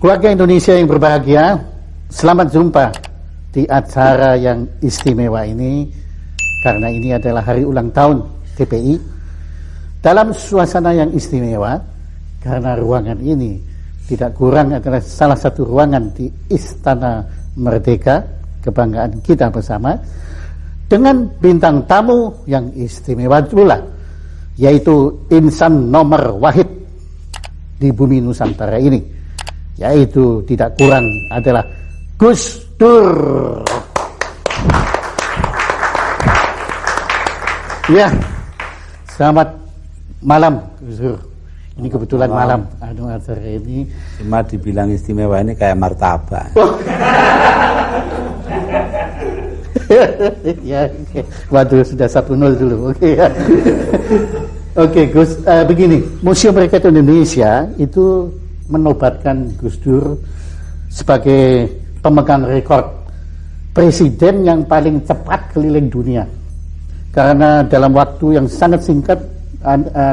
Keluarga Indonesia yang berbahagia, selamat jumpa di acara yang istimewa ini, karena ini adalah hari ulang tahun TPI. Dalam suasana yang istimewa, karena ruangan ini tidak kurang adalah salah satu ruangan di Istana Merdeka, kebanggaan kita bersama, dengan bintang tamu yang istimewa pula, yaitu insan nomor wahid di bumi Nusantara ini, yaitu tidak kurang adalah Gus Dur. Ya, selamat malam Gus Dur. Ini kebetulan malam acara ini. Cuma dibilang istimewa ini kayak martabak. Ya, waduh, sudah 1-0 dulu. Oke, ya. Oke, Gus, begini, Museum Rakyat Indonesia itu menobatkan Gus Dur sebagai pemegang rekor presiden yang paling cepat keliling dunia, karena dalam waktu yang sangat singkat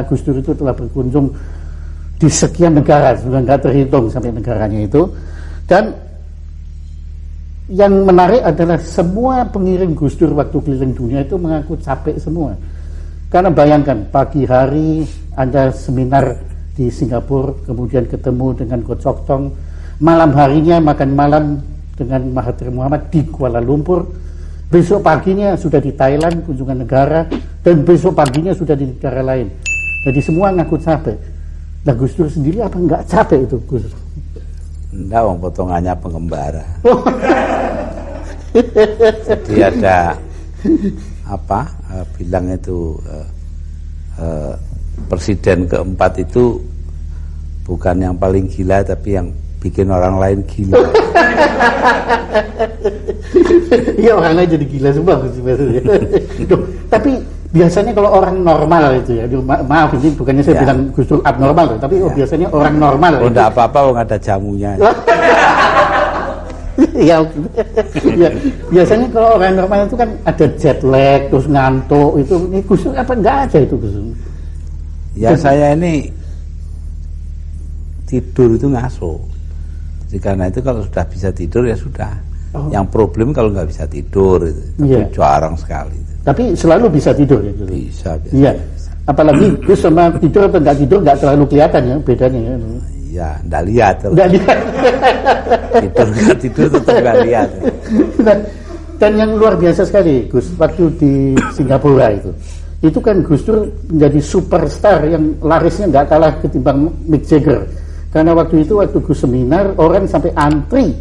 Gus Dur itu telah berkunjung di sekian negara, sudah nggak terhitung sampai negaranya itu. Dan yang menarik adalah semua pengiring Gus Dur waktu keliling dunia itu mengaku capek semua, karena bayangkan pagi hari ada seminar di Singapura, kemudian ketemu dengan Goh Chok Tong, malam harinya makan malam dengan Mahathir Mohamad di Kuala Lumpur, besok paginya sudah di Thailand kunjungan negara, dan besok paginya sudah di negara lain. Jadi semua ngaku capek. Nah, Gus Dur sendiri apa nggak capek itu, Gus? Enggak, wong potongannya pengembara. Jadi ada apa? Bilang itu presiden keempat itu bukan yang paling gila, tapi yang bikin orang lain gila. Iya, orang lain jadi gila semua. Tapi biasanya kalau orang normal itu ya, maaf ini bukannya saya bilang Gus Dur abnormal, tapi biasanya orang normal. Oh, enggak apa-apa, nggak ada jamunya. Ya, biasanya kalau orang normal itu kan ada jet lag, terus ngantuk, itu ini Gus Dur apa enggak ada itu, Gus Dur? Ya, saya ini tidur itu ngaso. Jadi karena itu kalau sudah bisa tidur ya sudah. Yang problem kalau nggak bisa tidur itu. Tapi jarang sekali. Tapi selalu bisa tidur ya, Gus? Bisa. Iya. Apalagi Gus sama tidur atau nggak tidur nggak terlalu kelihatan ya bedanya ya. Ya, nggak lihat. Nggak lihat. Tidur nggak tidur tetap nggak lihat. Dan yang luar biasa sekali, Gus, waktu di Singapura itu kan Gus Dur menjadi superstar yang larisnya nggak kalah ketimbang Mick Jagger. Karena waktu itu Gus seminar, orang sampai antri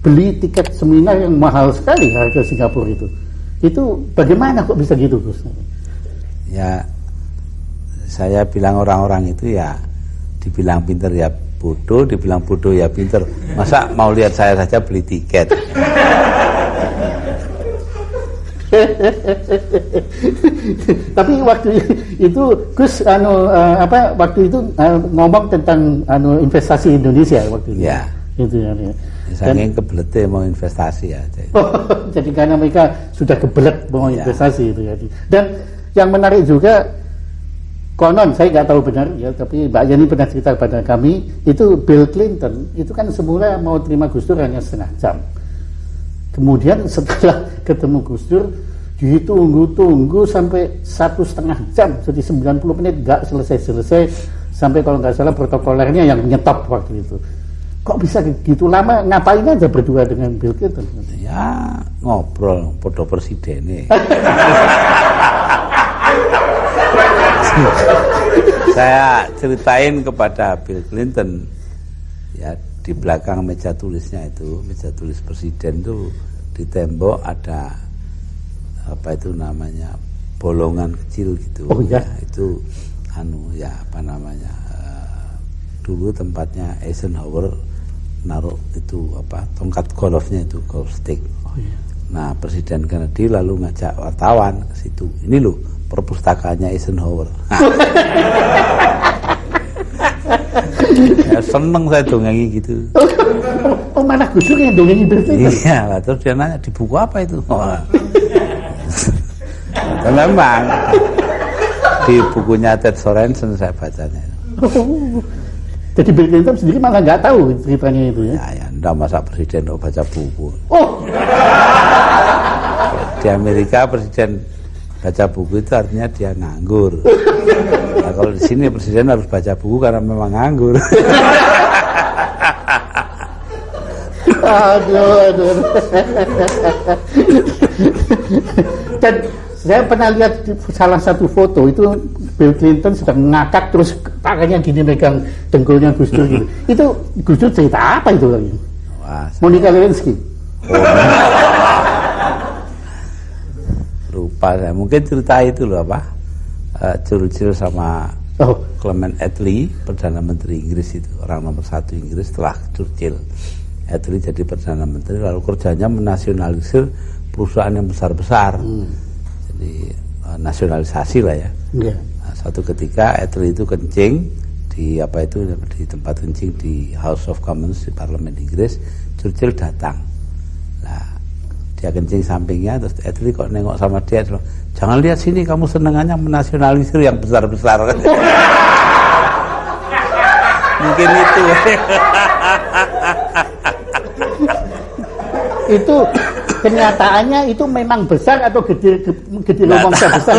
beli tiket seminar yang mahal sekali harga Singapura itu. Itu bagaimana kok bisa gitu, Gus? Ya, saya bilang orang-orang itu ya dibilang pinter ya bodoh, dibilang bodoh ya pinter. Masa mau lihat saya saja beli tiket? Tapi waktu itu Gus waktu itu ngomong tentang investasi Indonesia waktu itu. Ya. Itu ya. Saking kebeletnya mau investasi aja. Jadi karena mereka sudah kebelet mau investasi itu ya. Dan yang menarik juga, konon saya nggak tahu benar ya, tapi Mbak Yani pernah cerita pada kami, itu Bill Clinton itu kan semula mau terima Gus Dur hanya setengah jam. Kemudian setelah ketemu Gus Dur ditunggu sampai 1,5 jam, jadi 90 menit nggak selesai, sampai kalau nggak salah protokolernya yang nyetop waktu itu. Kok bisa gitu lama? Ngapain aja berdua dengan Bill Clinton? Ya ngobrol podo presiden. Saya ceritain kepada Bill Clinton ya, di belakang meja tulisnya itu, meja tulis presiden itu, di tembok ada apa itu namanya, bolongan kecil gitu. Oh ya, itu apa namanya, dulu tempatnya Eisenhower naruh itu apa, tongkat golfnya itu, golf stick. Oh iya. Nah, Presiden Kennedy lalu ngajak wartawan ke situ. Ini loh perpustakaannya Eisenhower. Ya, seneng saya dongengi gitu. Oh, mana Gus Dur yang dongengi berarti? Iya, lah, terus dia nanya, di buku apa itu? Memang di bukunya Ted Sorensen saya bacanya. Jadi Bill Clinton sendiri malah nggak tahu ceritanya itu ya. Ya, enggak, masa presiden kok baca buku. Oh, Di Amerika presiden baca buku itu artinya dia nganggur. Nah, kalau di sini presiden harus baca buku karena memang nganggur. aduh. Dan saya pernah lihat di salah satu foto itu Bill Clinton sedang ngakak terus tangannya gini megang dengkulnya Gus Dur gitu. Itu Gus Dur cerita apa itu lagi? Wah, Monica Lewinsky. Lupa saya. Mungkin cerita itu loh apa? Churchill sama Clement Attlee, Perdana Menteri Inggris itu, orang nomor 1 Inggris setelah Churchill. Attlee jadi Perdana Menteri, lalu kerjanya menasionalisir perusahaan yang besar-besar. Jadi nasionalisasi lah ya. Yeah. Nah, suatu ketika Attlee itu kencing di di tempat kencing di House of Commons di Parlemen Inggris. Churchill datang. Nah, dia kencing sampingnya, terus Attlee kok nengok sama dia, jangan lihat sini, kamu senengannya menasionalisir yang besar-besar. Mungkin itu. Itu kenyataannya itu memang besar atau gede lomongnya besar.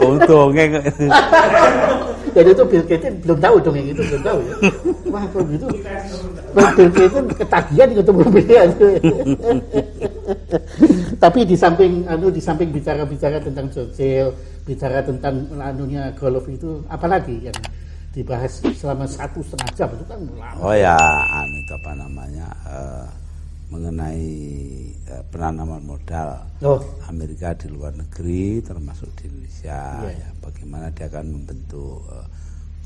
Untungnya. Jadi itu Bill Clinton belum tahu dong yang itu, belum tahu ya. Wah, kalau gitu Bill Clinton ketagihan ketemu dia. Tapi di samping bicara tentang Churchill, bicara tentang golf itu, apalagi yang dibahas selama 1,5 jam itu kan lama. Oh ya, itu apa namanya, mengenai penanaman modal Amerika di luar negeri termasuk di Indonesia. Ya, bagaimana dia akan membentuk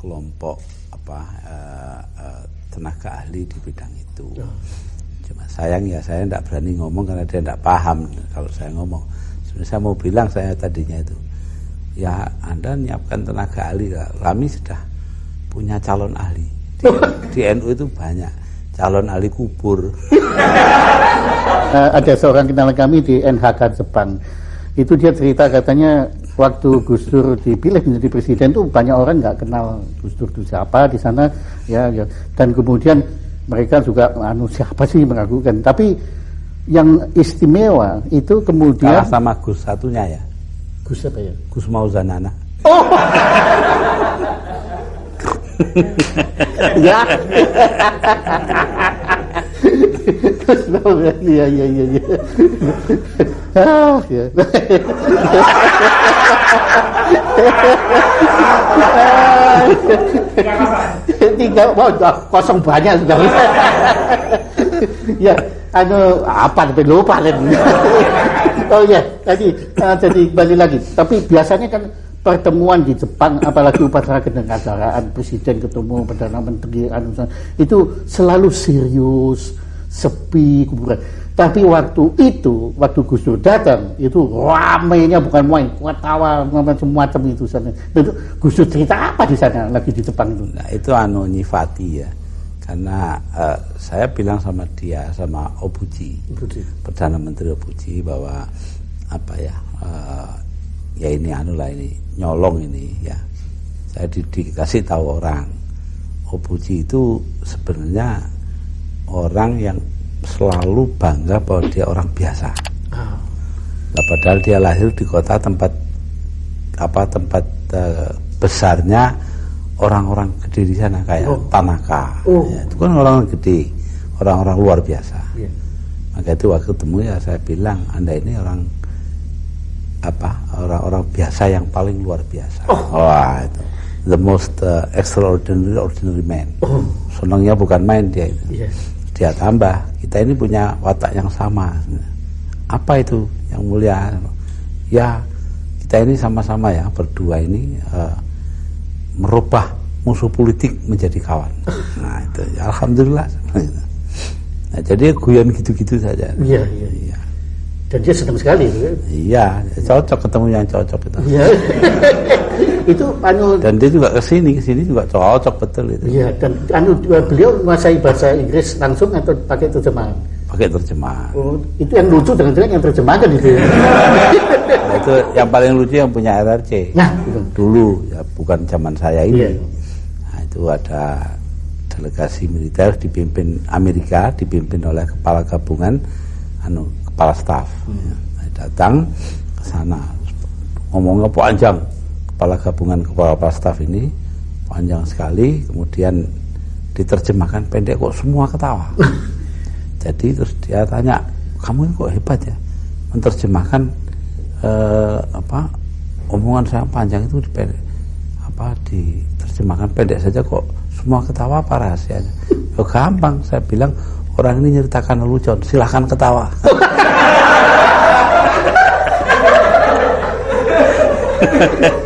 kelompok tenaga ahli di bidang itu. Cuma sayang ya, saya tidak berani ngomong karena dia tidak paham. Kalau saya ngomong, sebenarnya saya mau bilang, saya tadinya itu, ya Anda nyiapkan tenaga ahli, kami sudah punya calon ahli di NU itu banyak calon ahli kubur. Ada seorang kenalan kami di NHK Jepang, itu dia cerita katanya waktu Gus Dur dipilih menjadi presiden tuh banyak orang nggak kenal Gus Dur itu siapa di sana ya, dan kemudian mereka juga siapa sih meragukan, tapi yang istimewa itu kemudian kalah sama Gus satunya ya, Gus apa ya, Gus Mauzanana. Ya. Iya. Ah, ya. Tiga, kosong banyak sudah. Ya, apa tapi lupa lagi. Oh ya, jadi kembali lagi. Tapi biasanya kan pertemuan di Jepang, apalagi upacara kenegaraan presiden ketemu perdana menteri, itu selalu serius, sepi, kuburan. Tapi waktu Gus Dur datang, itu ramainya bukan main, ketawa macam-macam itu sana. Itu Gus Dur cerita apa di sana lagi di Jepang itu? Nah, itu nyifati ya. Karena saya bilang sama dia, sama Obuchi. Perdana Menteri Obuchi, bahwa ya ini ini nyolong ini ya. Saya dikasih tahu orang, Obuchi itu sebenarnya orang yang selalu bangga bahwa dia orang biasa. Nah, padahal dia lahir di kota tempat besarnya orang-orang gede di sana kayak Tanaka. Ya, itu kan orang gede, orang-orang luar biasa. Maka itu waktu ketemu ya saya bilang, Anda ini orang biasa yang paling luar biasa. Wah, itu the most extraordinary man. Senangnya bukan main dia itu. Dia tambah, kita ini punya watak yang sama. Apa itu yang mulia? Ya, kita ini sama-sama ya, berdua ini merubah musuh politik menjadi kawan. Nah itu ya, alhamdulillah. Nah, jadi guyon gitu-gitu saja. Iya. Dan dia senang sekali. Iya, cocok ketemu yang cocok itu. Iya. Itu dan dia juga kesini juga cocok betul itu. Iya, dan beliau menguasai bahasa Inggris langsung atau pakai terjemahan? Pakai terjemahan. Oh, itu yang lucu dengan yang terjemahan itu. Nah, itu yang paling lucu yang punya RRC. Nah, dulu ya, bukan zaman saya ini. Iya. Nah, itu ada delegasi militer dipimpin Amerika, dipimpin oleh kepala gabungan, kepala staf. Datang ke sana, ngomongnya panjang, kepala gabungan, kepala staf ini panjang sekali, kemudian diterjemahkan pendek, kok semua ketawa. Jadi terus dia tanya, kamu ini kok hebat ya, menerjemahkan omongan saya panjang itu diterjemahkan pendek saja kok semua ketawa, apa rahasianya? Ya gampang, saya bilang orang ini nyeritakan lelucon, silahkan ketawa.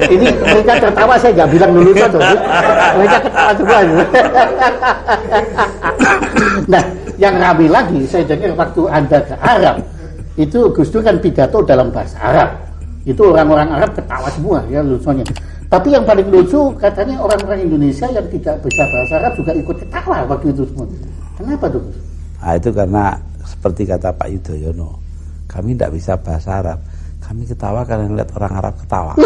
Ini mereka tertawa, saya nggak bilang lelucon tuh. Mereka ketawa semua. Nah, yang ramai lagi, saya dengar waktu Anda ke Arab, itu Gus Dur kan pidato dalam bahasa Arab. Itu orang-orang Arab ketawa semua ya lucunya. Tapi yang paling lucu katanya orang-orang Indonesia yang tidak bisa bahasa Arab juga ikut ketawa waktu itu semua. Kenapa tuh? Nah, itu karena seperti kata Pak Yudhoyono, kami tidak bisa bahasa Arab, kami ketawa karena melihat orang Arab ketawa.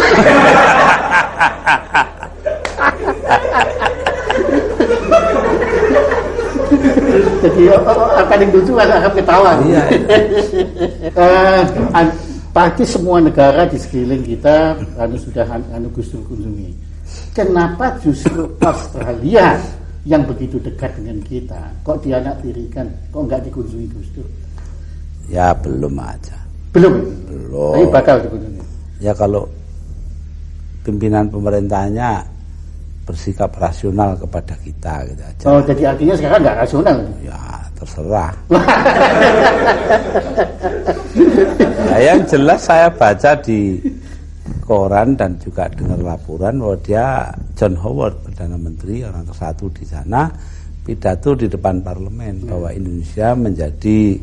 Jadi paling lucu kan Arab ketawa. Iya. Pasti semua negara di sekeliling kita sudah Gus Dur kunjungi. Kenapa justru Australia yang begitu dekat dengan kita kok dianak tirikan, kok nggak dikunjungi Gus Dur? Ya belum aja. Belum. Tapi bakal dikunjungi. Ya kalau pimpinan pemerintahnya bersikap rasional kepada kita gitu aja. Oh, jadi artinya sekarang nggak rasional? Ya terserah. Nah, yang jelas saya baca di koran dan juga dengar laporan bahwa dia, John Howard, Perdana Menteri, orang ke-1 di sana, pidato di depan parlemen bahwa Indonesia menjadi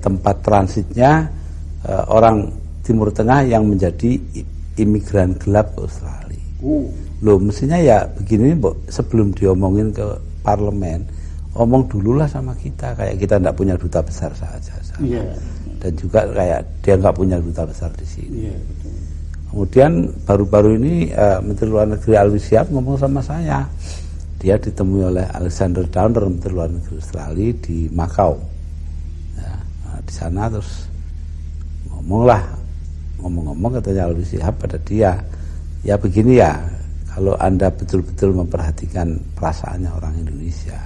tempat transitnya orang Timur Tengah yang menjadi imigran gelap ke Australia. Loh, mestinya ya begini, sebelum diomongin ke parlemen, omong dululah sama kita, kayak kita tidak punya duta besar saja. Iya. Dan juga kayak dia nggak punya duta besar di sini. Iya, betul. Kemudian baru-baru ini Menteri Luar Negeri Alwi Shihab ngomong sama saya. Dia ditemui oleh Alexander Downer, Menteri Luar Negeri Australia di Macau. Ya, di sana terus ngomong-ngomong katanya Alwi Shihab pada dia, ya begini ya, kalau Anda betul-betul memperhatikan perasaannya orang Indonesia,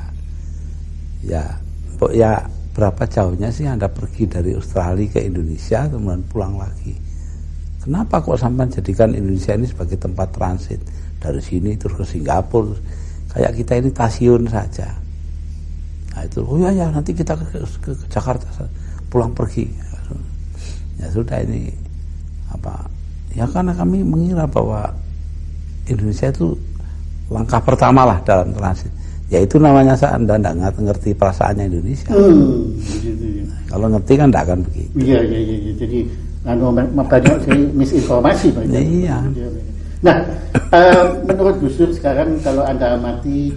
ya berapa jauhnya sih Anda pergi dari Australia ke Indonesia kemudian pulang lagi? Kenapa kok sampai jadikan Indonesia ini sebagai tempat transit dari sini terus ke Singapura, kayak kita ini stasiun saja? Nah itu, oh ya nanti kita ke Jakarta pulang pergi. Ya sudah, ini ya karena kami mengira bahwa Indonesia itu langkah pertama lah dalam transit. Ya itu namanya Anda tidak ngerti perasaannya Indonesia. Gitu. Kalau ngerti kan tidak akan begitu. Iya. Jadi banyak misinformasi. Iya. Nah, menurut Gus Dur sekarang kalau Anda amati,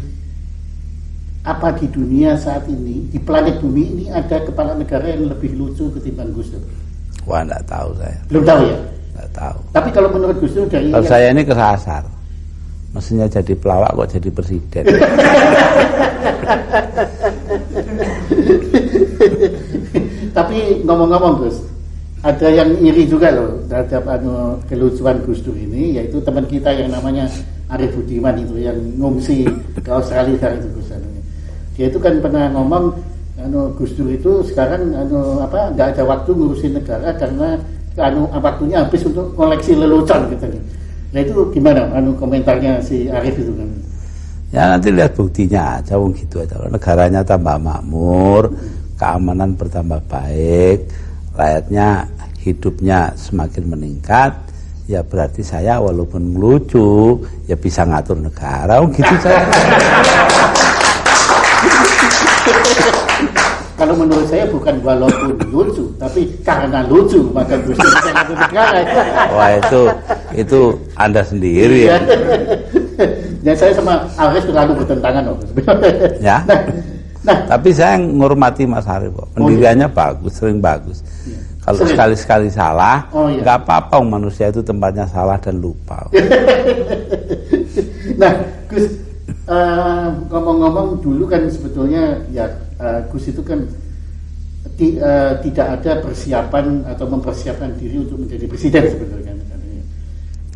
apa di dunia saat ini, di planet bumi ini ada kepala negara yang lebih lucu ketimbang Gus Dur? Wah, tidak tahu saya. Belum tahu ya? Tidak tahu. Tapi kalau menurut Gus Dur dari kalau saya ini kesasar. Mestinya jadi pelawak kok jadi presiden. Tapi ngomong-ngomong Gus, ada yang iri juga loh terhadap kelucuan Gus Dur ini, yaitu teman kita yang namanya Arief Budiman itu yang ngungsi ke Australia sekarang itu Gus. Dia itu kan pernah ngomong Gus Dur itu sekarang nggak ada waktu ngurusin negara karena waktunya habis untuk koleksi lelucon gitu. Nah itu gimana komentarnya si Arief itu kan? Ya nanti lihat buktinya aja, gitu aja. Negaranya tambah makmur, keamanan bertambah baik, rakyatnya hidupnya semakin meningkat, ya berarti saya walaupun lucu ya bisa ngatur negara, gitu saya. Kalau menurut saya bukan walaupun lucu, tapi karena lucu maka Gus Dur bisa ngatur negara. Wah itu Anda sendiri ya. Dan saya sama Arief terlalu bertentangan loh. Ya. Nah, tapi saya menghormati Mas Arief kok. Pendiriannya bagus, sering bagus. Ya. Kalau sekali-sekali salah, iya. nggak apa-apa, manusia itu tempatnya salah dan lupa. Nah, Gus, ngomong-ngomong dulu kan sebetulnya ya Gus itu kan tidak ada persiapan atau mempersiapkan diri untuk menjadi presiden sebetulnya.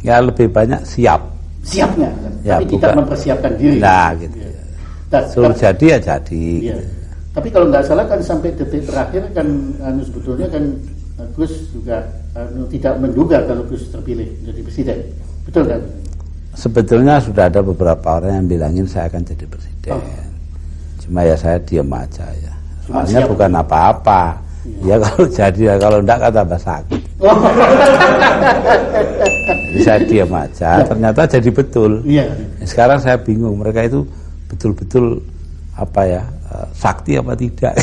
Ya lebih banyak Siapnya kan? Ya, tapi tidak mempersiapkan diri. Nah gitu. Ya. Suruh jadi ya jadi. Iya. Gitu. Tapi kalau nggak salah kan sampai detik terakhir kan sebetulnya kan Gus juga tidak menduga kalau Gus terpilih menjadi presiden, betul kan? Sebetulnya sudah ada beberapa orang yang bilangin saya akan jadi presiden. Cuma ya saya diam aja ya. Soalnya bukan apa-apa. Ya kalau jadi, ya kalau enggak kan tambah sakit. Saya diam aja, ternyata jadi betul. Iya. Sekarang saya bingung, mereka itu betul-betul apa ya, sakti apa tidak.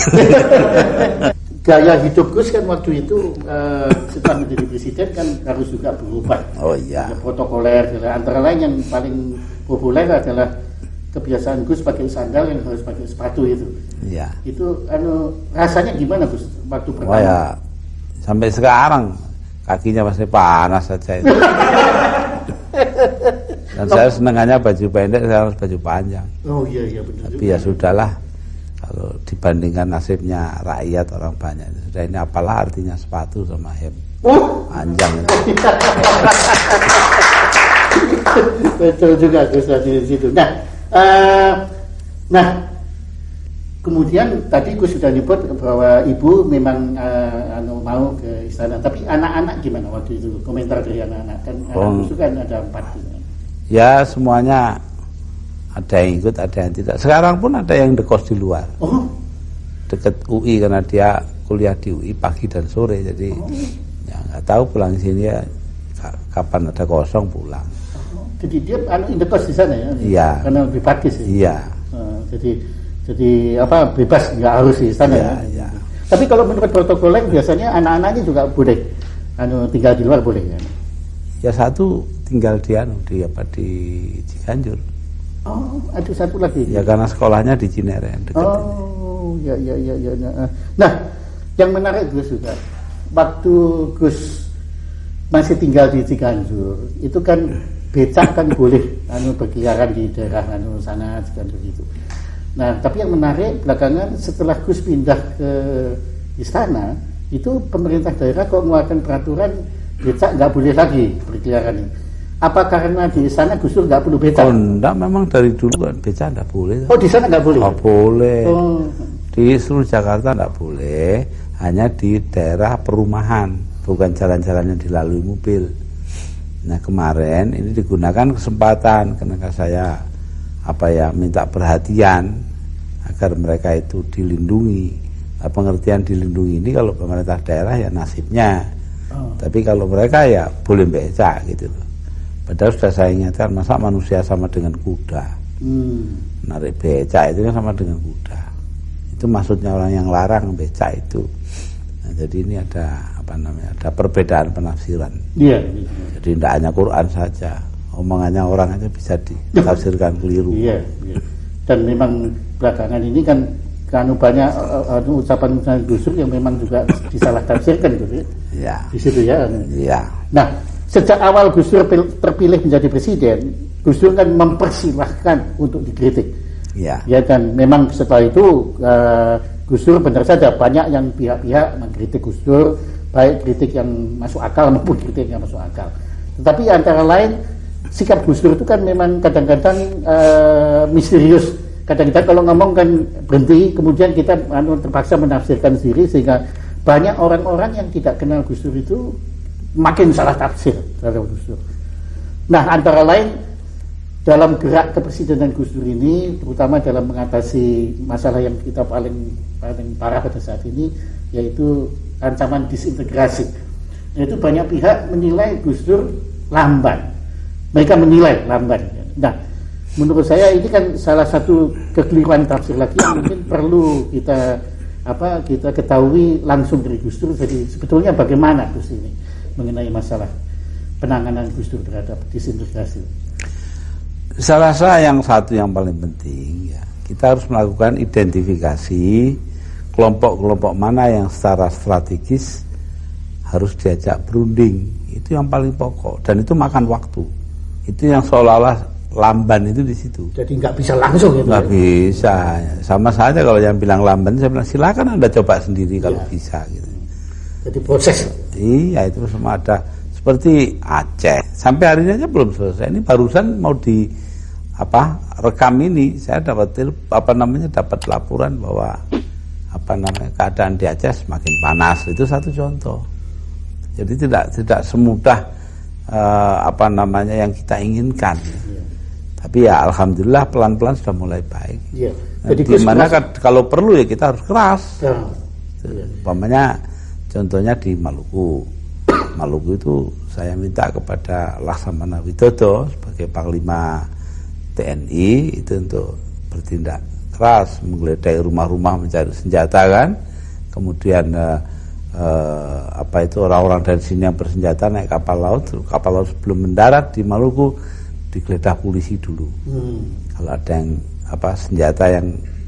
Gaya hidup Gus kan waktu itu setelah menjadi presiden kan harus juga berubah. Oh iya. Protokoler, antara lain yang paling populer adalah kebiasaan Gus pakai sandal yang harus pakai sepatu itu. Iya. Itu rasanya gimana Gus waktu pertama? Wah ya, sampai sekarang kakinya masih panas saja itu. Dan saya senangannya baju pendek, saya harus baju panjang. Oh iya benar. Tapi ya sudahlah, kalau dibandingkan nasibnya rakyat orang banyak, sudah ini apalah artinya sepatu sama hem panjang itu. Betul juga Gus di situ. Nah, kemudian tadi Gus sudah nyebut bahwa ibu memang mau ke istana. Tapi anak-anak gimana waktu itu? Komentar dari anak-anak kan Gus kan ada 4. Ya semuanya ada yang ikut, ada yang tidak. Sekarang pun ada yang dekos di luar. Oh. Dekat UI karena dia kuliah di UI pagi dan sore. Jadi ya nggak tahu pulang sini ya kapan ada kosong pulang. Jadi dia indekos di sana ya? Iya. Karena lebih praktis ya? Iya. Jadi apa bebas nggak harus di sana ya? Iya. Tapi kalau menurut protokolnya biasanya anak-anaknya juga boleh tinggal di luar boleh kan? Ya satu tinggal di Ciganjur. Oh, ada satu lagi. Ya karena sekolahnya di Cinere dekat. Oh, ya. Nah, yang menarik Gus juga waktu Gus masih tinggal di Ciganjur, itu kan becak kan boleh berkeliaran di daerah sana Ciganjur gitu. Nah, tapi yang menarik belakangan setelah Gus pindah ke istana, itu pemerintah daerah kok mengeluarkan peraturan becak nggak boleh lagi berkeliaran ini. Apa karena di sana Gus Dur nggak perlu becak? Oh enggak, memang dari dulu kan becak nggak boleh. Oh di sana nggak boleh? Nggak boleh. Oh. Di seluruh Jakarta nggak boleh, hanya di daerah perumahan, bukan jalan-jalan yang dilalui mobil. Nah kemarin ini digunakan kesempatan karena saya minta perhatian agar mereka itu dilindungi. Nah, pengertian dilindungi ini kalau pemerintah daerah ya nasibnya. Tapi kalau mereka ya boleh becak gitu loh. Padahal sudah saya ingatkan, masa manusia sama dengan kuda. Narik becak itu kan sama dengan kuda. Itu maksudnya orang yang larang becak itu. Nah, jadi ini ada ada perbedaan penafsiran. Iya. Jadi tidak hanya Quran saja, omongannya orang aja bisa ditafsirkan keliru. Iya. Dan memang belakangan ini kan banyak ucapan Gus Dur yang memang juga disalah tafsirkan gitu. Iya. Di situ ya. Iya. Nah, sejak awal Gus Dur terpilih menjadi presiden, Gus Dur kan mempersilahkan untuk dikritik. Iya. Ya, dan memang setelah itu Gus Dur benar saja banyak yang pihak-pihak mengkritik Gus Dur, baik kritik yang masuk akal maupun kritik yang masuk akal. Tetapi antara lain sikap Gus Dur itu kan memang kadang-kadang misterius. Kadang-kadang kalau ngomong kan berhenti, kemudian kita terpaksa menafsirkan sendiri sehingga banyak orang-orang yang tidak kenal Gus Dur itu makin salah tafsir terhadap Gus Dur. Nah, antara lain dalam gerak kepresidenan Gus Dur ini, terutama dalam mengatasi masalah yang kita paling parah pada saat ini, yaitu ancaman disintegrasi. Yaitu banyak pihak menilai Gus Dur lamban. Mereka menilai lamban. Nah, menurut saya ini kan salah satu kekeliruan tafsir lagi yang mungkin perlu kita ketahui langsung dari Gus Dur. Jadi sebetulnya bagaimana Gus ini mengenai masalah penanganan Gus Dur terhadap disintegrasi? Saya rasa yang paling penting ya, kita harus melakukan identifikasi kelompok-kelompok mana yang secara strategis harus diajak berunding. Itu yang paling pokok dan itu makan waktu. Itu yang seolah-olah lamban itu di situ. Jadi nggak bisa langsung ya? Nggak bisa. Sama saja kalau yang bilang lamban, saya bilang silakan Anda coba sendiri kalau bisa gitu. Jadi proses. Iya, itu semua ada. Seperti Aceh, sampai hari ini aja belum selesai. Ini barusan mau rekam ini, saya dapat dapat laporan bahwa keadaan di Aceh semakin panas. Itu satu contoh. Jadi tidak semudah yang kita inginkan. Tapi ya alhamdulillah pelan-pelan sudah mulai baik. Iya. Jadi gimana kalau perlu ya kita harus keras. Umpamanya contohnya di Maluku. Maluku itu saya minta kepada Laksamana Widodo sebagai Panglima TNI itu untuk bertindak keras, menggeledah rumah-rumah mencari senjata kan. Kemudian orang-orang dari sini yang bersenjata naik kapal laut sebelum mendarat di Maluku digeledah polisi dulu. Kalau ada yang senjata yang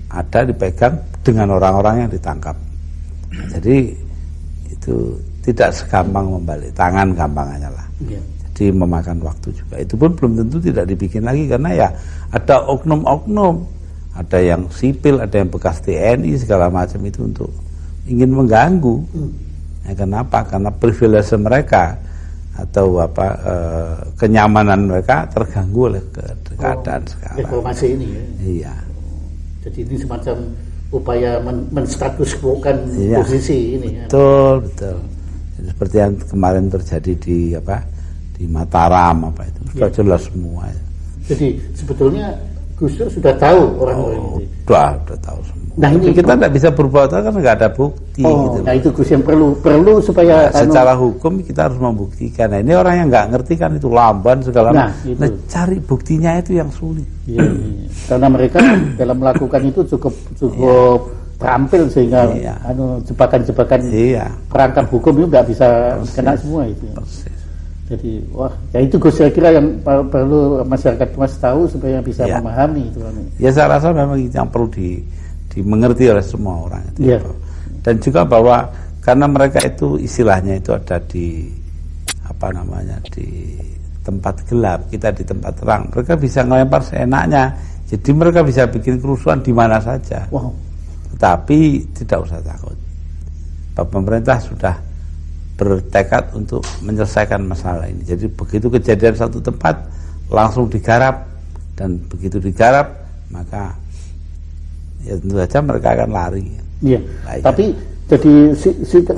ada dipegang dengan orang-orang yang ditangkap. Jadi itu tidak segampang membalik tangan gampangnya lah. Jadi memakan waktu juga. Itu pun belum tentu tidak dibikin lagi karena ya ada oknum-oknum, ada yang sipil, ada yang bekas TNI segala macam itu untuk ingin mengganggu. Ya, kenapa? Karena privilege mereka atau kenyamanan mereka terganggu oleh keadaan sekarang. Reformasi ini ya. Iya. Jadi ini semacam upaya menstatus quo-kan posisi ini. Betul. Jadi seperti yang kemarin terjadi di Mataram itu sudah jelas semua. Jadi sebetulnya Gus Dur sudah tahu orang-orang itu. Sudah tahu semua. Nah, ini kita tidak bisa berbuat karena nggak ada bukti. Gitu. Nah itu Gus yang perlu supaya secara hukum kita harus membuktikan. Nah, ini orang yang nggak ngerti kan itu lamban segala macam. Nah, cari buktinya itu yang sulit. Iya. Karena mereka dalam melakukan itu cukup terampil sehingga jebakan-jebakan perangkap hukum itu nggak bisa kena semua itu. Jadi itu Gus saya kira yang perlu masyarakat luas tahu supaya bisa memahami itu. Ya saya rasa memang yang perlu dimengerti oleh semua orang itu. Dan juga bahwa karena mereka itu istilahnya itu ada di di tempat gelap, kita di tempat terang, mereka bisa ngelempar seenaknya. Jadi mereka bisa bikin kerusuhan di mana saja. Tetapi tidak usah takut. Pemerintah sudah bertekad untuk menyelesaikan masalah ini. Jadi begitu kejadian satu tempat langsung digarap, dan begitu digarap maka ya tentu saja mereka akan lari. Iya. Tapi jadi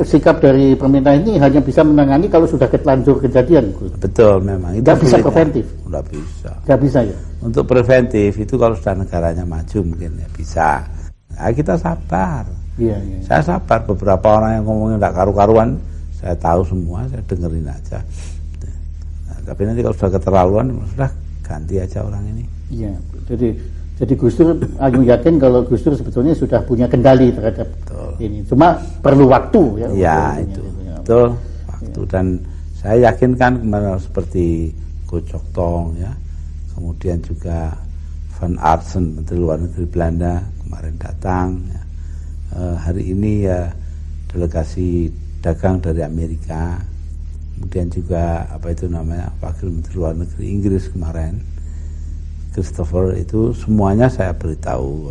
sikap dari pemerintah ini hanya bisa menangani kalau sudah terlanjur kejadian. Betul, memang. Tidak bisa preventif. Tidak bisa. Tidak bisa ya. Untuk preventif itu kalau sudah negaranya maju mungkin ya bisa. Nah, kita sabar. Iya. Saya sabar. Beberapa orang yang ngomongin tidak karu-karuan, saya tahu semua, saya dengerin aja. Nah, tapi nanti kalau sudah keterlaluan, sudah ganti aja orang ini. Iya. Jadi Gus Dur, aku yakin kalau Gus Dur sebetulnya sudah punya kendali terhadap ini. Cuma perlu waktu ya. Ya itu. Betul. Waktu dan saya yakin kan kemarin seperti Kocok Tong ya. Kemudian juga Van Arsen, Menteri Luar Negeri Belanda kemarin datang ya. Hari ini ya delegasi dagang dari Amerika, kemudian juga Wakil Menteri Luar Negeri Inggris kemarin, Christopher, itu semuanya saya beritahu,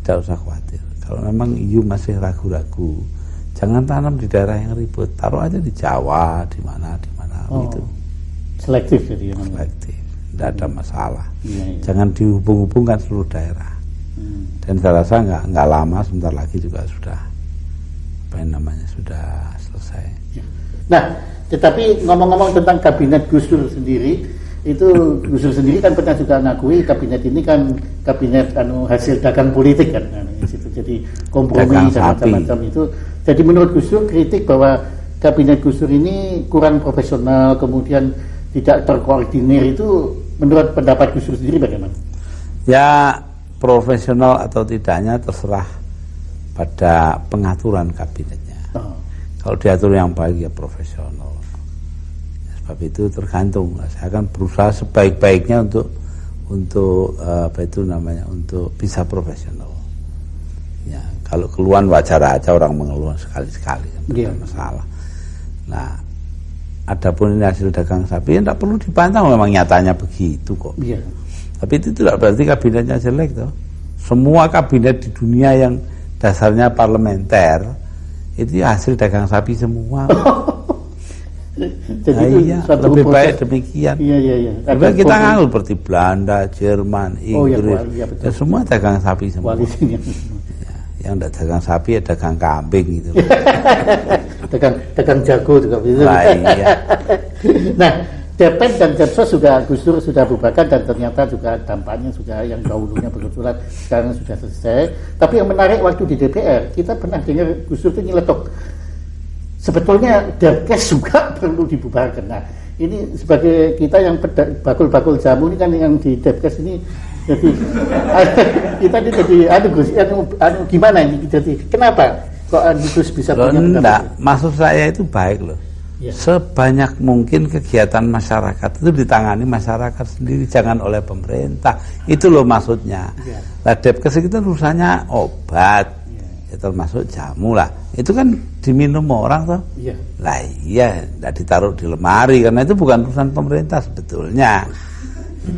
tidak usah khawatir. Kalau memang EU masih ragu-ragu, jangan tanam di daerah yang ribut, taruh aja di Jawa, di mana gitu. Selektif jadi. Selektif, tidak ada masalah. Jangan dihubung-hubungkan seluruh daerah. Dan saya rasa nggak lama, sebentar lagi juga sudah sudah selesai. Nah, tetapi ngomong-ngomong tentang kabinet Gus Dur sendiri, itu Gus Dur sendiri kan pernah juga mengakui kabinet ini kan kabinet hasil dagang politik kan, jadi kompromi dan macam-macam itu. Jadi menurut Gus Dur, kritik bahwa kabinet Gus Dur ini kurang profesional, kemudian tidak terkoordinir, itu menurut pendapat Gus Dur sendiri bagaimana? Ya, profesional atau tidaknya terserah pada pengaturan kabinetnya. Kalau diatur yang baik ya profesional. Sebab itu tergantung. Saya akan berusaha sebaik-baiknya untuk untuk bisa profesional. Ya, kalau keluhan wajar aja orang mengeluh sekali-sekali, tidak masalah. Nah, adapun ini hasil dagang sapi, tidak perlu dipantau, memang nyatanya begitu kok. Tapi itu tidak berarti kabinetnya jelek toh. Semua kabinet di dunia yang dasarnya parlementer itu hasil dagang sapi semua. Jadi nah, itu iya, suatu lebih proses. baik demikian. Iya. Lebih baik kita nganggur seperti Belanda, Jerman, Inggris, betul. ya semua dagang sapi semua. Koalisinya. Ya, yang tidak dagang sapi ya dagang kambing gitu. dagang jago juga begitu. Nah, iya. Nah, DPN dan Depsos sudah Gus Dur sudah bubarkan dan ternyata juga dampaknya sudah yang dahulunya bermunculan sekarang sudah selesai. Tapi yang menarik waktu di DPR kita pernah dengar Gus Dur itu nyeletuk. Sebetulnya Depkes juga perlu dibubarkan. Nah, ini sebagai kita yang bakul-bakul jamu ini kan yang di Depkes ini jadi kita ini jadi Gus, gimana ini jadi kenapa kok Gus bisa punya pendapat? Enggak, maksud saya itu baik loh. Ya. Sebanyak mungkin kegiatan masyarakat itu ditangani masyarakat sendiri, jangan oleh pemerintah. Itu loh maksudnya. Ya. Nah, Depkes itu urusannya obat, ya, termasuk jamu lah. Itu kan diminum orang toh. Ya. Lah iya, tidak ditaruh di lemari karena itu bukan urusan pemerintah sebetulnya.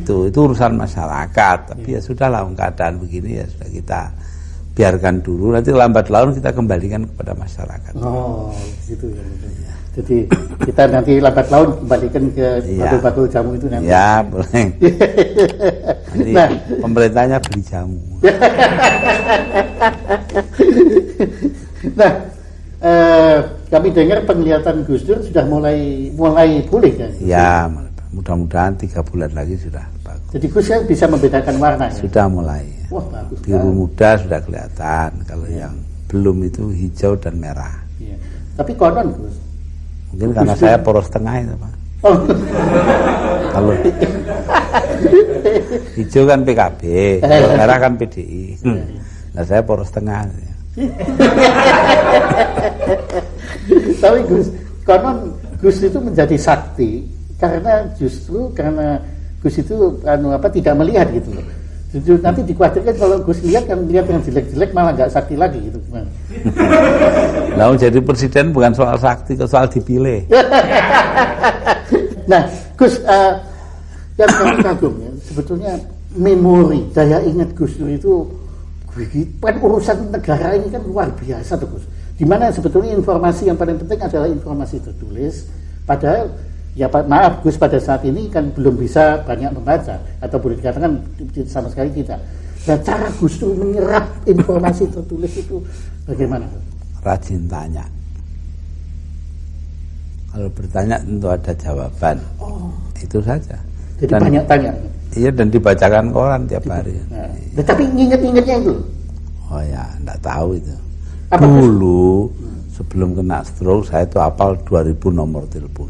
Itu urusan masyarakat. Tapi ya sudahlah, keadaan begini ya sudah kita biarkan dulu. Nanti lambat laun kita kembalikan kepada masyarakat. Oh, gitu ya. Jadi kita nanti lambat laun kembalikan ke bakul-bakul jamu itu nanti. Ya, boleh. Nanti nah, pemerintahnya beli jamu. Nah, kami dengar penglihatan Gus Dur sudah mulai pulih kan? Ya, mudah-mudahan 3 bulan lagi sudah bagus. Jadi Gus bisa membedakan warna ya? Sudah mulai. Wah, bagus. Biru muda sudah kelihatan. Kalau yang belum itu hijau dan merah. Ya. Tapi konon Gus. Mungkin karena saya poros tengah itu Pak. Oh. Kalau hijau kan PKB, kalau merah kan PDI. Nah saya poros tengah. Tapi Gus, konon Gus itu menjadi sakti karena justru karena Gus itu tidak melihat gitu loh. Nanti dikhawatirkan kalau Gus lihat yang jelek-jelek malah nggak sakti lagi gitu. Nah, jadi presiden bukan soal sakti, soal dipilih. Nah, Gus, yang kami kagum ya, sebetulnya memori, daya ingat Gus Dur itu kan urusan negara ini kan luar biasa tuh Gus. Dimana sebetulnya informasi yang paling penting adalah informasi tertulis. Padahal ya maaf Gus pada saat ini kan belum bisa banyak membaca atau boleh dikatakan sama sekali tidak. Nah, cara Gus Dur menyerap informasi tertulis itu bagaimana? Rajin tanya. Kalau bertanya tentu ada jawaban. Oh. Itu saja. Jadi dan, banyak tanya. Iya, dan dibacakan koran tiap hari. Nah, tapi inget-ingetnya itu? Oh ya, enggak tahu itu. Apa dulu sebelum kena stroke saya itu hafal 2000 nomor telepon.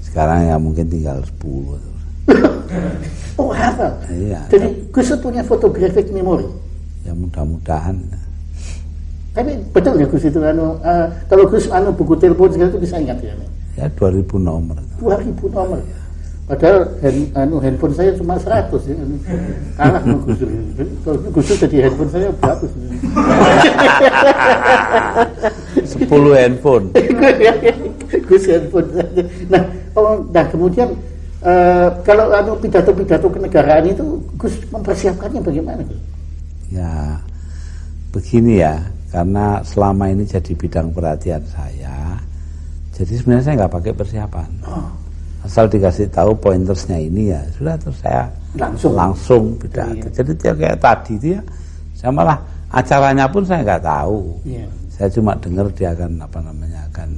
Sekarang ya mungkin tinggal 10. Oh, hafal? Iya. Jadi Gus punya photographic memory? Ya mudah-mudahan. Tapi betul ya Gus itu kalau Gus buku telepon segala itu bisa ingat ya? Ya 2000 nomor. 2000 nomor. Padahal handphone saya cuma 100 ya. Kalah sama Gus Dur. Kalau Gus Dur jadi handphone saya bagus. 10 handphone. Gus handphone saja. Nah kemudian kalau pidato-pidato kenegaraan itu Gus mempersiapkannya bagaimana Gus? Ya begini ya, karena selama ini jadi bidang perhatian saya, jadi sebenarnya saya nggak pakai persiapan. Asal dikasih tahu pointersnya ini ya sudah, terus saya langsung pidato. Jadi kayak tadi itu ya, saya malah acaranya pun saya nggak tahu. Saya cuma dengar dia akan akan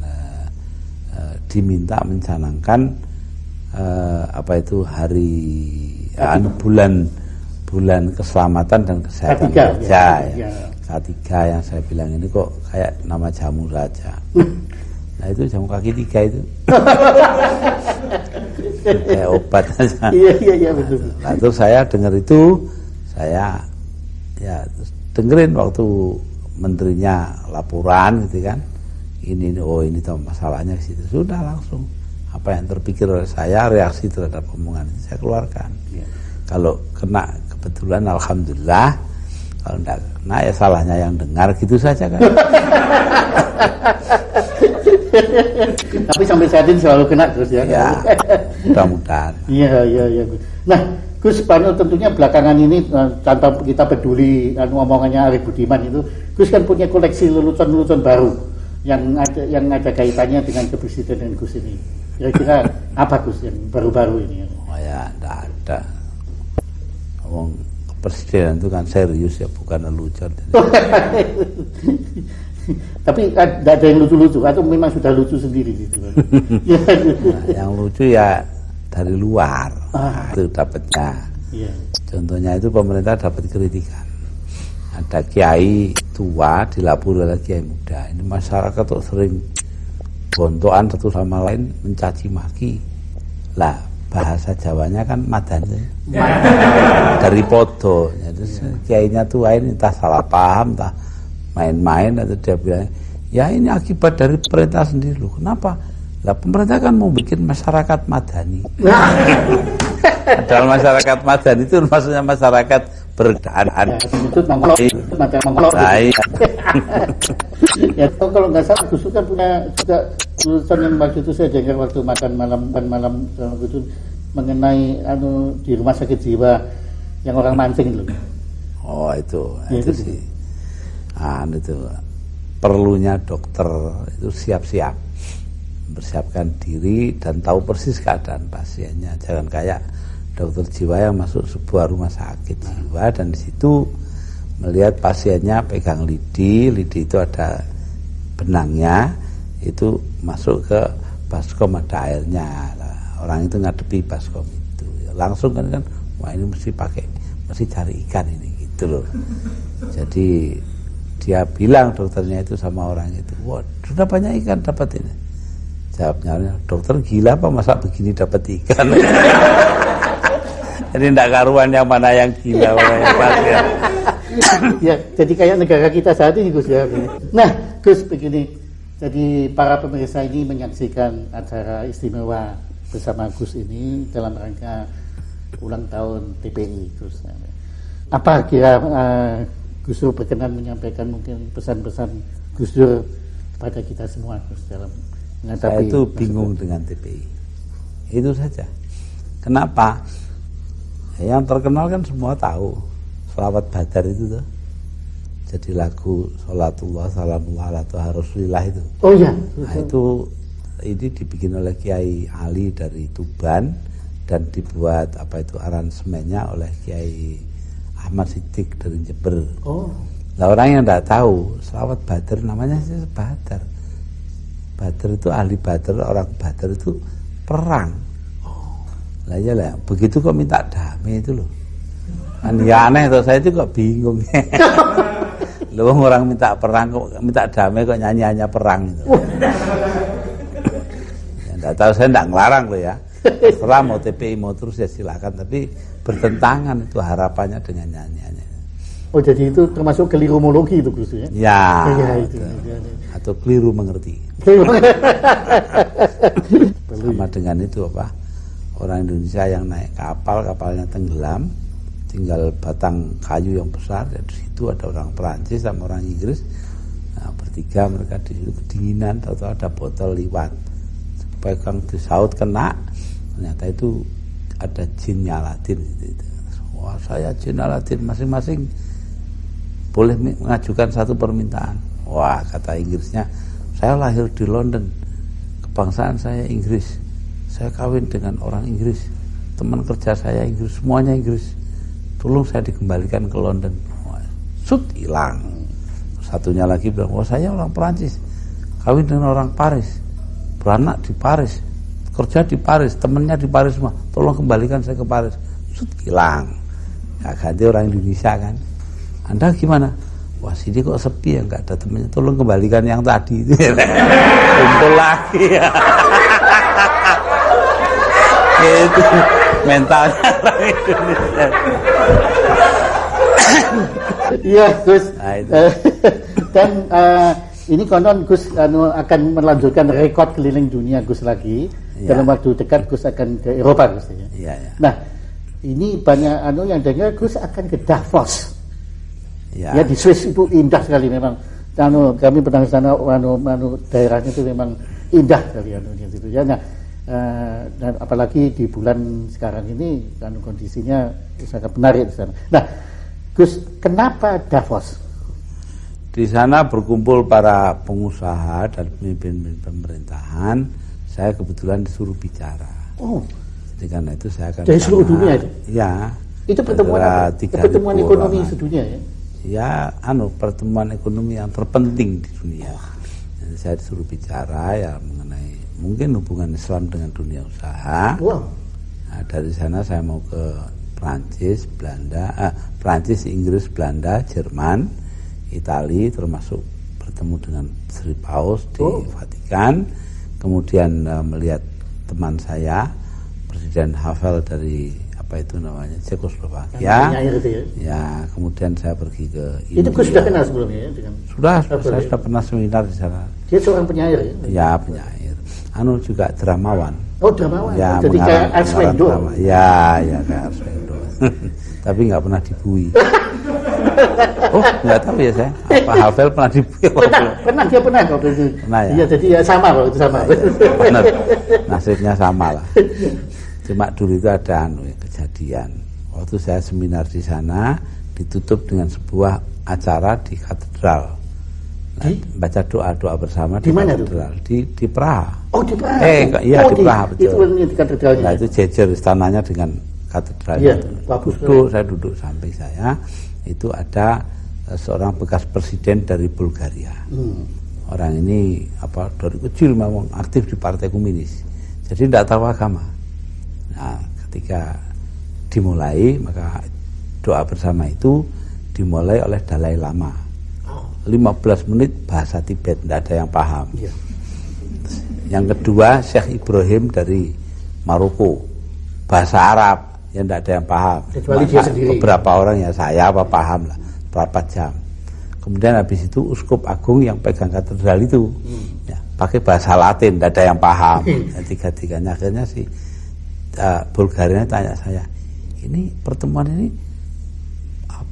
diminta mencanangkan hari bulan keselamatan dan kesehatan kerja ya. K3 yang saya bilang ini kok kayak nama jamu saja. Nah itu jamu kaki 3 itu. Kayak obat saja. Iya betul. Nah, terus saya dengar itu, saya ya dengerin waktu menterinya laporan gitu kan. Ini tahu masalahnya situ. Sudah langsung apa yang terpikir oleh saya, reaksi terhadap omongan itu saya keluarkan. Kalau kena kebetulan alhamdulillah, kalau enggak kena ya salahnya yang dengar, gitu saja kan. Tapi sampai saat ini selalu kena terus ya. Ya, mudah-mudahan. Iya. Nah, Gus, tentunya belakangan ini tanpa kita peduli omongannya Arif Budiman itu, Gus kan punya koleksi lelucon-lelucon baru yang ada kaitannya dengan kepresidenan Gus ini. Kira-kira apa Gus yang baru-baru ini? Oh ya, enggak ada. Ngomong kepresidenan itu kan serius ya, bukan lelucon. Tapi tidak ada yang lucu-lucu atau memang sudah lucu sendiri gitu. Nah, yang lucu ya dari luar. Itu dapatnya. Iya. Contohnya itu pemerintah dapat kritikan. Ada kiai tua dilapor oleh kiai muda. Ini masyarakat tuh sering bontokan satu sama lain mencaci maki. Lah bahasa Jawanya kan madani. Dari podo. Jadi kiainya tua ini entah salah paham, entah main-main, atau dia bilang ya ini akibat dari pemerintah sendiri loh. Kenapa? Lah pemerintah kan mau bikin masyarakat madani. Padahal masyarakat madani itu maksudnya masyarakat berdaan. Ya kalau nggak salah Gus kan punya juga tulisan yang waktu itu saya dengar waktu makan malam itu mengenai di rumah sakit jiwa yang orang mancing loh. Oh itu sih. Itu perlunya dokter itu siap-siap mempersiapkan diri dan tahu persis keadaan pasiennya. Jangan kayak dokter jiwa yang masuk sebuah rumah sakit jiwa dan di situ melihat pasiennya pegang lidi itu ada benangnya, itu masuk ke baskom ada airnya. Orang itu ngadepi baskom itu langsung kan wah ini mesti cari ikan ini gitu loh. Jadi dia bilang dokternya itu sama orang itu, wah sudah banyak ikan dapat ini. Jawabnya, dokter gila apa masa begini dapat ikan? Jadi tidak karuan yang mana yang gila, mana yang pasien. Ya, jadi kayak negara kita saat ini Gus ya. Nah Gus begini, jadi para pemirsa ini menyaksikan acara istimewa bersama Gus ini dalam rangka ulang tahun TPI Gus. Apa kira Gus Dur berkenan menyampaikan mungkin pesan-pesan Gus Dur pada kita semua Gus dalam menghadapi. Saya itu bingung dengan TPI. Itu saja. Kenapa? Yang terkenal kan semua tahu. Sholawat Badar itu tuh. Jadi lagu Sholatullah Salamullah ala Toha Rasulillah itu. Oh iya. Nah, itu ini dibikin oleh Kiai Ali dari Tuban dan dibuat aransemennya oleh Kiai Ahmad Siddiq dari Jember. Oh. Nah orang yang tidak tahu Sholawat Badar namanya sih Badar. Badar itu ahli Badar, orang Badar itu perang. Lah ya lah, begitu kok minta damai itu loh. Kan ya aneh tuh, saya itu kok bingung. Loh orang minta perang kok minta damai kok nyanyi perang itu. Ya enggak tahu, saya enggak ngelarang loh ya. Setelah mau TPI mau terus ya silakan, tapi bertentangan itu harapannya dengan nyanyiannya. Oh jadi itu termasuk kelirumologi itu Gus ya? Ya itu. Atau keliru mengerti. Sama dengan itu apa? Orang Indonesia yang naik kapalnya tenggelam, tinggal batang kayu yang besar, dan di situ ada orang Perancis sama orang Inggris. Nah, bertiga mereka di situ kedinginan, atau ada botol liwat. Pegang di saut kena, ternyata itu ada jinnya Aladin gitu. Wah saya jin Aladin, masing-masing boleh mengajukan satu permintaan. Wah kata Inggrisnya, saya lahir di London, kebangsaan saya Inggris, saya kawin dengan orang Inggris, teman kerja saya Inggris, semuanya Inggris, tolong saya dikembalikan ke London. Wah, hilang. Satunya lagi bilang, wah saya orang Perancis, kawin dengan orang Paris, beranak di Paris, kerja di Paris, temennya di Paris semua, tolong kembalikan saya ke Paris. Hilang. Nah, ganti orang Indonesia kan. Anda gimana? Wah sini kok sepi ya, nggak ada temennya, tolong kembalikan yang tadi. Kumpul lagi ya. Itu mentalnya orang Indonesia. Iya Gus. Nah, Dan ini konon Gus akan melanjutkan rekor keliling dunia Gus lagi. Ya. Dalam waktu dekat Gus akan ke Eropa Gus ya. Iya, ya. Nah ini banyak yang dengar Gus akan ke Davos. Ya di Swiss itu indah sekali memang. Kami pernah ke sana, daerahnya itu memang indah sekali gitu ya. Nah, Dan apalagi di bulan sekarang ini kan kondisinya sangat menarik di sana. Nah, Gus, kenapa Davos? Di sana berkumpul para pengusaha dan pemimpin pemerintahan. Saya kebetulan disuruh bicara. Oh, jadi karena itu saya akan dari seluruh dunia itu? Ya. Itu pertemuan apa? Pertemuan ekonomi sedunia ya? Ya, pertemuan ekonomi yang terpenting di dunia. Jadi saya disuruh bicara ya mengenai mungkin hubungan Islam dengan dunia usaha. Wow. Nah, dari sana saya mau ke Prancis, Prancis, Inggris, Belanda, Jerman, Italia, termasuk bertemu dengan Sri Paus di Vatikan. Kemudian melihat teman saya, Presiden Havel dari apa itu namanya Cekoslovakia. Ya, kemudian saya pergi ke India. Itu Gus sudah kenal sebelumnya ya? Sudah, saya sudah pernah seminar di sana. Dia seorang penyair ya? Ya, penyair. Juga dramawan. Oh, dramawan. Ya, jadi kayak Arswendo. Ya, kayak Arswendo. Tapi nggak pernah dibui. Oh, nggak tahu ya saya. Apa Havel pernah dibui? Pernah dia pernah waktu itu. Pernah ya. Iya, jadi ya sama kalau itu sama. Benar. Nasibnya sama lah. Cuma dulu itu ada kejadian. Waktu saya seminar di sana ditutup dengan sebuah acara di katedral. Nah, baca doa-doa bersama di mana katedral di Praha. Oh, di Praha. Iya di Praha betul. Itu di katedralnya. Nah, itu jejer istananya dengan katedralnya. Iya, saya duduk samping saya itu ada seorang bekas presiden dari Bulgaria. Orang ini dari kecil memang aktif di Partai Komunis. Jadi tidak tahu agama. Nah, ketika dimulai maka doa bersama itu dimulai oleh Dalai Lama. 15 menit bahasa Tibet, tidak ada yang paham. Iya. Yang kedua Syekh Ibrahim dari Maroko, bahasa Arab yang tidak ada yang paham. Kecuali dia sendiri. Beberapa orang ya saya paham lah, berapa jam. Kemudian habis itu Uskup Agung yang pegang katedral itu ya, pakai bahasa Latin, tidak ada yang paham. Tiga-tiganya akhirnya si Bulgaria tanya saya, ini pertemuan ini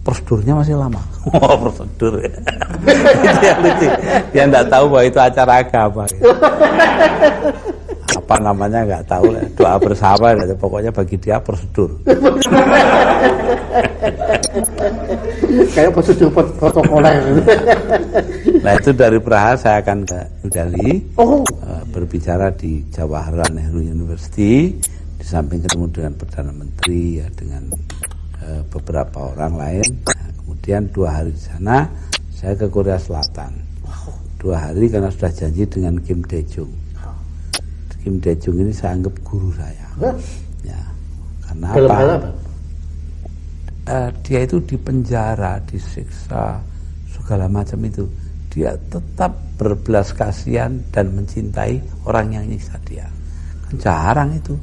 prosedurnya masih lama. Oh, prosedur ya. Dia tidak tahu bahwa itu acara agama. Apa namanya nggak tahu, doa bersama, pokoknya bagi dia prosedur. Kayak prosedur protokoler. Nah, itu dari Praha saya akan ke New Delhi, berbicara di Jawaharlal Nehru University, di samping ketemu dengan Perdana Menteri ya, dengan beberapa orang lain. Nah, kemudian 2 hari di sana saya ke Korea Selatan. 2 hari karena sudah janji dengan Kim Dae-jung. Kim Dae-jung ini saya anggap guru saya. Ya, karena apa? Dia itu dipenjara, disiksa, segala macam itu. Dia tetap berbelas kasihan dan mencintai orang yang nyiksa dia. Kan jarang itu.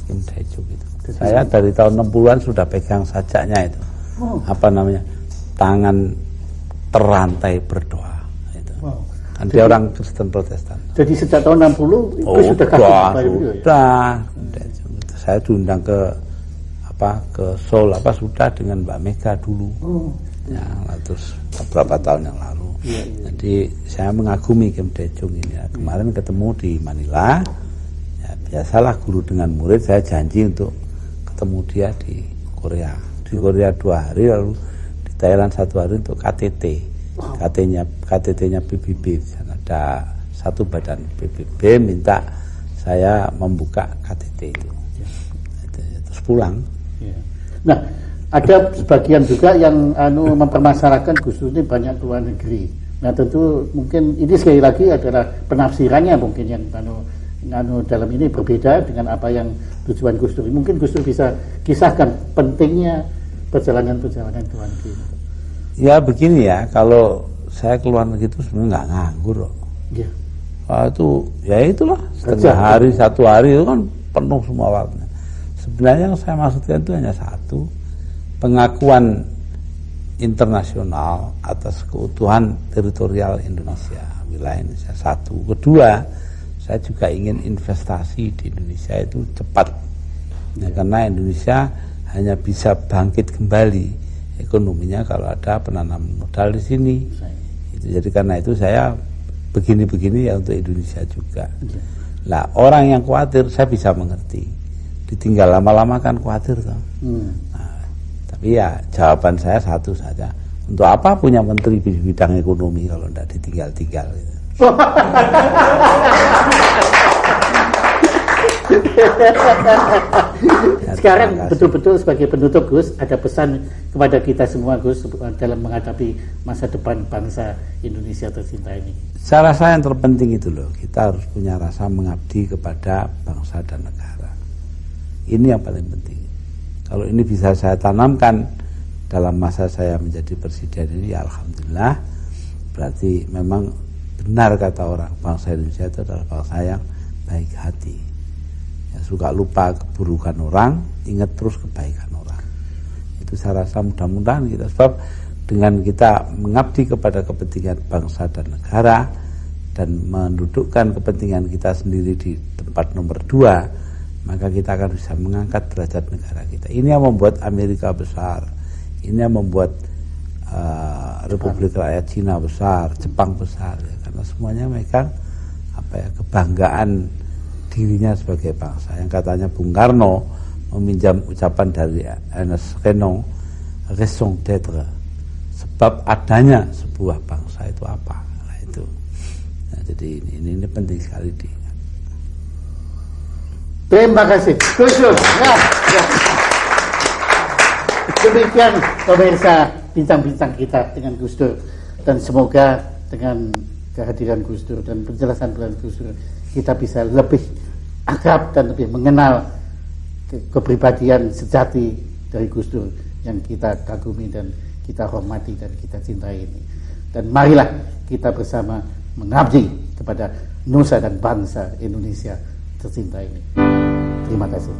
Kim Dae-jung itu. Saya dari tahun 60-an sudah pegang sajaknya itu. Apa namanya? Tangan terantai berdoa itu. Kan dia orang Kristen Protestan. Jadi sejak tahun 60 itu sudah sudah. Saya diundang ke Seoul sudah dengan Mbak Mega dulu. Ya, terus beberapa tahun yang lalu. Jadi saya mengagumi Kim Dae-jung ini. Kemarin ketemu di Manila. Ya, biasalah guru dengan murid, saya janji untuk ketemu dia di Korea. Di Korea 2 hari, lalu di Thailand 1 hari untuk KTT. KTT-nya PBB. Ada satu badan PBB minta saya membuka KTT itu. Terus pulang. Nah, ada sebagian juga yang mempermasalahkan Gus Dur ini banyak keluar negeri. Nah, tentu mungkin ini sekali lagi adalah penafsirannya mungkin yang dalam ini berbeda dengan apa yang tujuan Gus Dur. Mungkin Gus Dur bisa kisahkan pentingnya perjalanan-perjalanan ke luar negeri. Ya begini ya, kalau saya keluar negeri itu sebenarnya nggak nganggur kok. Ya. Itu ya itulah setengah hari, 1 hari itu kan penuh semua waktunya. Sebenarnya yang saya maksudkan itu hanya satu, pengakuan internasional atas keutuhan teritorial Indonesia, wilayah Indonesia. 1. Kedua, saya juga ingin investasi di Indonesia itu cepat. Ya, karena Indonesia hanya bisa bangkit kembali ekonominya kalau ada penanaman modal di sini. Jadi karena itu saya begini-begini ya untuk Indonesia juga. Lah orang yang khawatir saya bisa mengerti. Ditinggal lama-lama kan khawatir toh. Nah, tapi ya jawaban saya satu saja. Untuk apa punya menteri di bidang ekonomi kalau tidak ditinggal-tinggal gitu. Sekarang betul-betul sebagai penutup Gus, ada pesan kepada kita semua Gus dalam menghadapi masa depan bangsa Indonesia tercinta ini. Saya rasa yang terpenting itu loh, kita harus punya rasa mengabdi kepada bangsa dan negara. Ini yang paling penting. Kalau ini bisa saya tanamkan dalam masa saya menjadi presiden ini, ya alhamdulillah, berarti memang benar kata orang, bangsa Indonesia itu adalah bangsa yang baik hati. Suka lupa keburukan orang, ingat terus kebaikan orang. Itu saya rasa mudah-mudahan kita, sebab dengan kita mengabdi kepada kepentingan bangsa dan negara dan mendudukkan kepentingan kita sendiri di tempat nomor 2, maka kita akan bisa mengangkat derajat negara kita. Ini yang membuat Amerika besar, ini yang membuat Republik Rakyat Cina besar, Jepang besar, ya, karena semuanya memegang kebanggaan dirinya sebagai bangsa. Yang katanya Bung Karno meminjam ucapan dari Ernest Renan, raison d'être, sebab adanya sebuah bangsa itu apa. Nah, itu. Nah, jadi ini penting sekali diingat. Terima kasih Gus Dur. Demikian pemirsa bincang-bincang kita dengan Gus Dur, dan semoga dengan kehadiran Gus Dur dan penjelasan Gus Dur kita bisa lebih akrab dan lebih mengenal kepribadian sejati dari Gus Dur yang kita kagumi dan kita hormati dan kita cintai ini. Dan marilah kita bersama mengabdi kepada nusa dan bangsa Indonesia tercinta ini. Terima kasih.